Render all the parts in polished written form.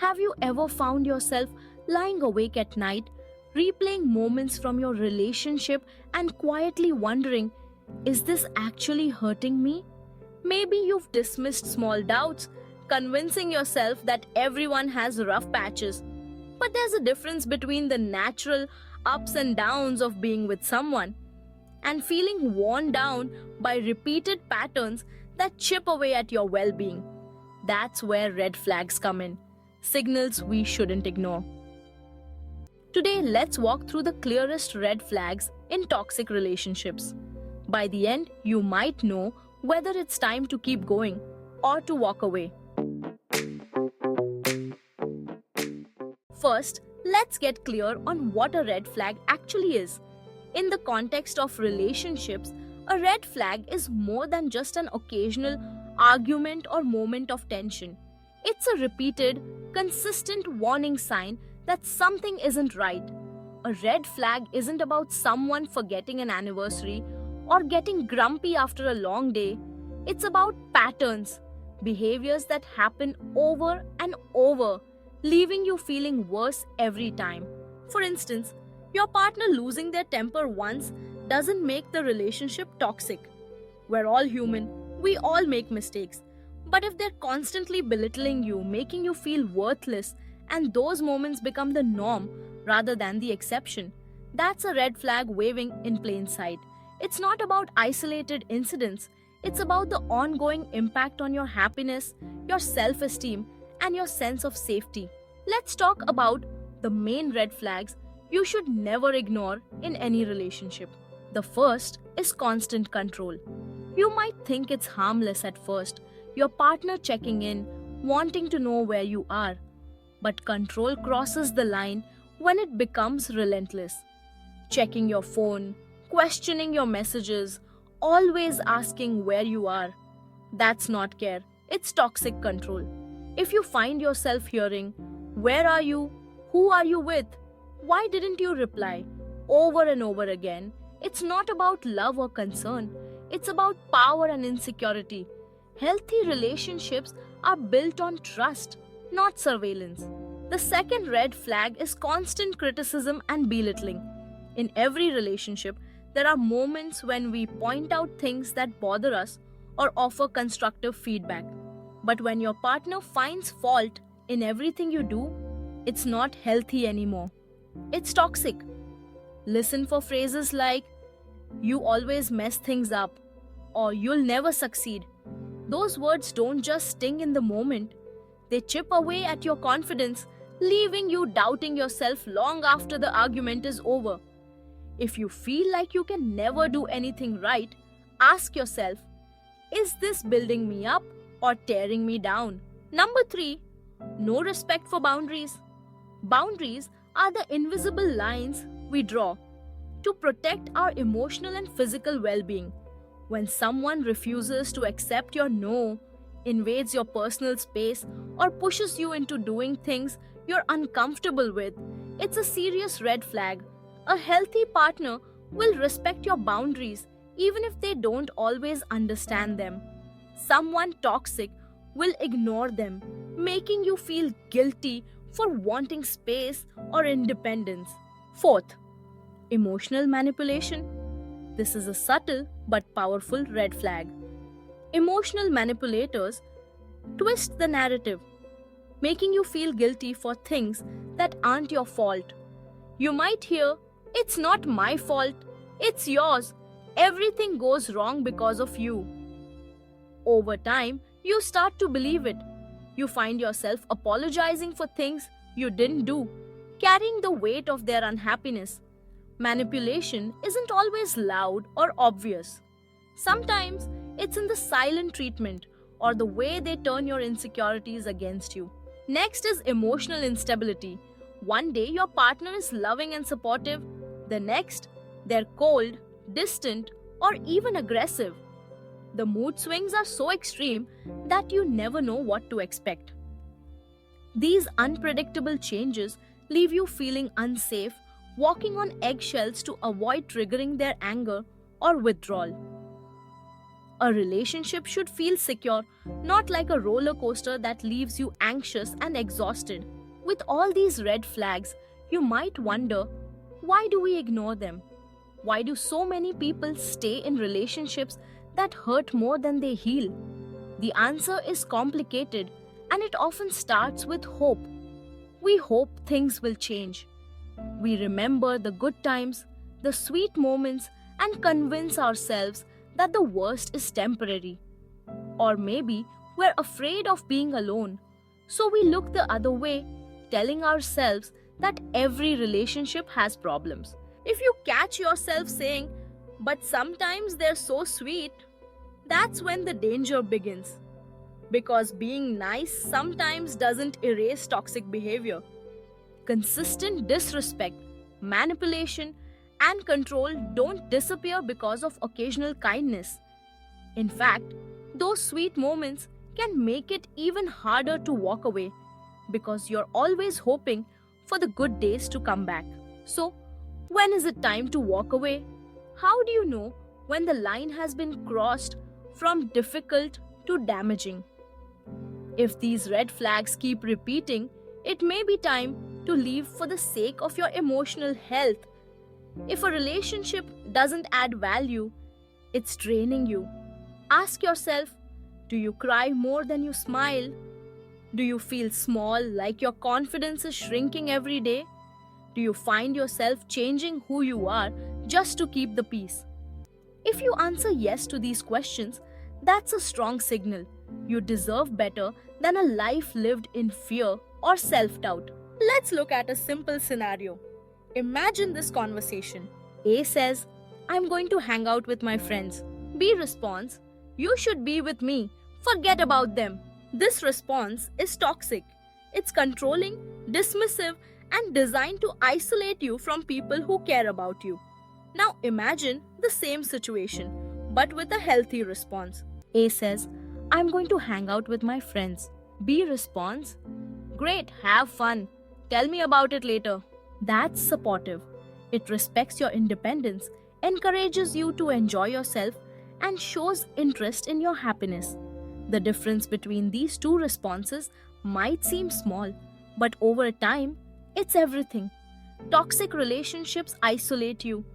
Have you ever found yourself lying awake at night, replaying moments from your relationship and quietly wondering, is this actually hurting me? Maybe you've dismissed small doubts, convincing yourself that everyone has rough patches. But there's a difference between the natural ups and downs of being with someone and feeling worn down by repeated patterns that chip away at your well being. That's where red flags come in, signals we shouldn't ignore. Today, let's walk through the clearest red flags in toxic relationships. By the end, you might know whether it's time to keep going or to walk away. First, let's get clear on what a red flag actually is. In the context of relationships, a red flag is more than just an occasional argument or moment of tension. It's a repeated, consistent warning sign that something isn't right. A red flag isn't about someone forgetting an anniversary or getting grumpy after a long day. It's about patterns, behaviors that happen over and over, leaving you feeling worse every time. For instance, your partner losing their temper once doesn't make the relationship toxic. We're all human, we all make mistakes. But if they're constantly belittling you, making you feel worthless, and those moments become the norm rather than the exception, that's a red flag waving in plain sight. It's not about isolated incidents, it's about the ongoing impact on your happiness, your self-esteem, and your sense of safety. Let's talk about the main red flags you should never ignore in any relationship. The first is constant control. You might think it's harmless at first, your partner checking in, wanting to know where you are. But control crosses the line when it becomes relentless. Checking your phone, questioning your messages, always asking where you are. That's not care, it's toxic control. If you find yourself hearing, "Where are you? Who are you with? Why didn't you reply?" over and over again, it's not about love or concern. It's about power and insecurity. Healthy relationships are built on trust, not surveillance. The second red flag is constant criticism and belittling. In every relationship, there are moments when we point out things that bother us or offer constructive feedback. But when your partner finds fault in everything you do, it's not healthy anymore. It's toxic. Listen for phrases like, "You always mess things up," or "You'll never succeed." Those words don't just sting in the moment, they chip away at your confidence, leaving you doubting yourself long after the argument is over. If you feel like you can never do anything right, ask yourself, is this building me up or tearing me down? Number 3, no respect for boundaries. Boundaries are the invisible lines we draw to protect our emotional and physical well-being. When someone refuses to accept your no, invades your personal space, or pushes you into doing things you're uncomfortable with, it's a serious red flag. A healthy partner will respect your boundaries even if they don't always understand them. Someone toxic will ignore them, making you feel guilty for wanting space or independence. Fourth, emotional manipulation. This is a subtle but powerful red flag. Emotional manipulators twist the narrative, making you feel guilty for things that aren't your fault. You might hear, "It's not my fault, it's yours. Everything goes wrong because of you." Over time, you start to believe it. You find yourself apologizing for things you didn't do, carrying the weight of their unhappiness. Manipulation isn't always loud or obvious. Sometimes it's in the silent treatment or the way they turn your insecurities against you. Next is emotional instability. One day your partner is loving and supportive, the next, they're cold, distant, or even aggressive. The mood swings are so extreme that you never know what to expect. These unpredictable changes leave you feeling unsafe, walking on eggshells to avoid triggering their anger or withdrawal. A relationship should feel secure, not like a roller coaster that leaves you anxious and exhausted. With all these red flags, you might wonder, why do we ignore them? Why do so many people stay in relationships that hurt more than they heal? The answer is complicated, and it often starts with hope. We hope things will change. We remember the good times, the sweet moments, and convince ourselves that the worst is temporary. Or maybe we're afraid of being alone, so we look the other way, telling ourselves that every relationship has problems. If you catch yourself saying, "But sometimes they're so sweet," that's when the danger begins. Because being nice sometimes doesn't erase toxic behavior. Consistent disrespect, manipulation, and control don't disappear because of occasional kindness. In fact, those sweet moments can make it even harder to walk away because you're always hoping for the good days to come back. So, when is it time to walk away? How do you know when the line has been crossed from difficult to damaging? If these red flags keep repeating, it may be time to leave for the sake of your emotional health. If a relationship doesn't add value, it's draining you. Ask yourself, do you cry more than you smile? Do you feel small, like your confidence is shrinking every day? Do you find yourself changing who you are just to keep the peace? If you answer yes to these questions, that's a strong signal. You deserve better than a life lived in fear or self-doubt. Let's look at a simple scenario. Imagine this conversation. A says, "I'm going to hang out with my friends." B responds, "You should be with me. Forget about them." This response is toxic. It's controlling, dismissive, and designed to isolate you from people who care about you. Now imagine the same situation, but with a healthy response. A says, "I'm going to hang out with my friends." B responds, "Great, have fun. Tell me about it later." That's supportive. It respects your independence, encourages you to enjoy yourself, and shows interest in your happiness. The difference between these two responses might seem small, but over time, it's everything. Toxic relationships isolate you.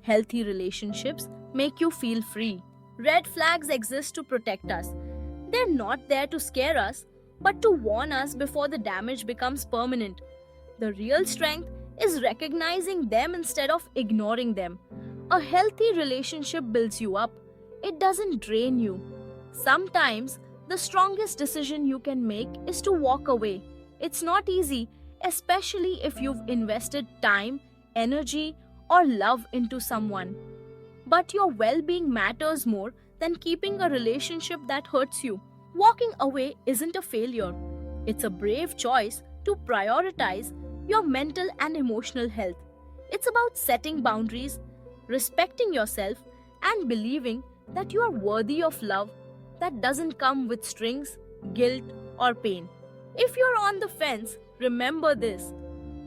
Healthy relationships make you feel free. Red flags exist to protect us. They're not there to scare us, but to warn us before the damage becomes permanent. The real strength is recognizing them instead of ignoring them. A healthy relationship builds you up. It doesn't drain you. Sometimes, the strongest decision you can make is to walk away. It's not easy, especially if you've invested time, energy, or love into someone. But your well-being matters more than keeping a relationship that hurts you. Walking away isn't a failure. It's a brave choice to prioritize your mental and emotional health. It's about setting boundaries, respecting yourself, and believing that you are worthy of love that doesn't come with strings, guilt, or pain. If you're on the fence, remember this.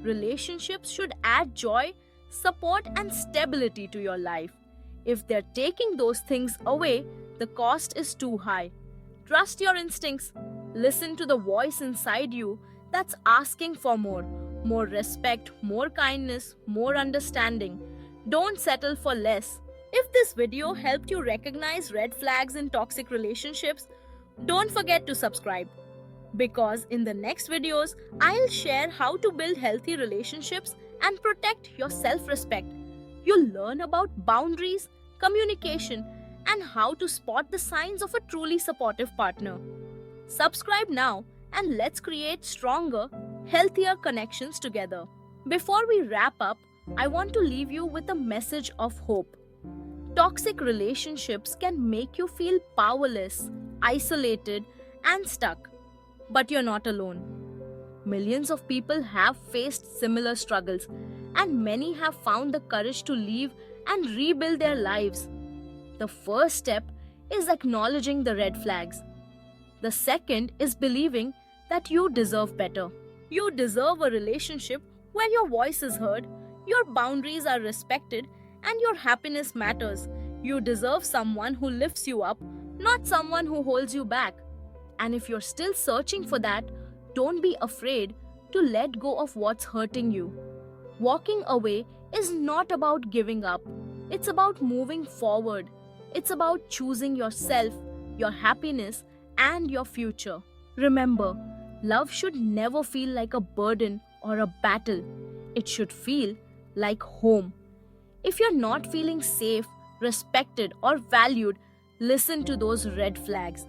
Relationships should add joy, support, and stability to your life. If they're taking those things away, the cost is too high. Trust your instincts. Listen to the voice inside you that's asking for more. More respect, more kindness, more understanding. Don't settle for less. If this video helped you recognize red flags in toxic relationships, don't forget to subscribe. Because in the next videos, I'll share how to build healthy relationships and protect your self-respect. You'll learn about boundaries, communication, and how to spot the signs of a truly supportive partner. Subscribe now and let's create stronger, healthier connections together. Before we wrap up, I want to leave you with a message of hope. Toxic relationships can make you feel powerless, isolated, and stuck. But you're not alone. Millions of people have faced similar struggles, and many have found the courage to leave and rebuild their lives. The first step is acknowledging the red flags. The second is believing that you deserve better. You deserve a relationship where your voice is heard, your boundaries are respected, and your happiness matters. You deserve someone who lifts you up, not someone who holds you back. And if you're still searching for that, don't be afraid to let go of what's hurting you. Walking away is not about giving up, it's about moving forward. It's about choosing yourself, your happiness, and your future. Remember, love should never feel like a burden or a battle. It should feel like home. If you're not feeling safe, respected, or valued, listen to those red flags.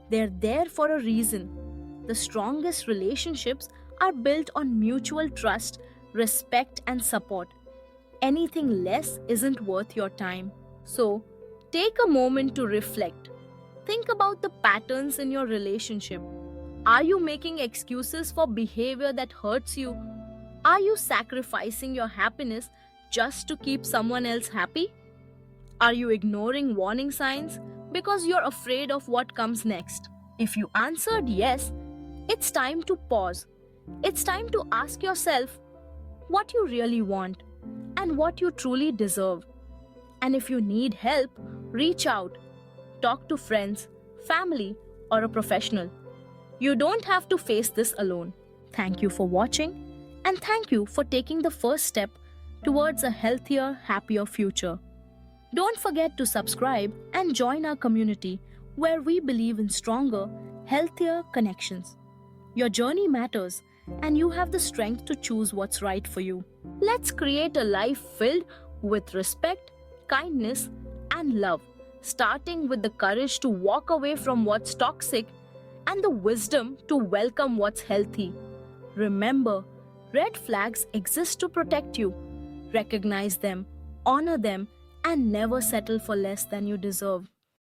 They're there for a reason. The strongest relationships are built on mutual trust, respect, and support. Anything less isn't worth your time. So, take a moment to reflect. Think about the patterns in your relationship. Are you making excuses for behavior that hurts you? Are you sacrificing your happiness just to keep someone else happy? Are you ignoring warning signs because you're afraid of what comes next? If you answered yes, it's time to pause. It's time to ask yourself what you really want and what you truly deserve. And if you need help, reach out. Talk to friends, family, or a professional. You don't have to face this alone. Thank you for watching, and thank you for taking the first step towards a healthier, happier future. Don't forget to subscribe and join our community where we believe in stronger, healthier connections. Your journey matters, and you have the strength to choose what's right for you. Let's create a life filled with respect, kindness, and love, starting with the courage to walk away from what's toxic and the wisdom to welcome what's healthy. Remember, red flags exist to protect you. Recognize them, honor them, and never settle for less than you deserve.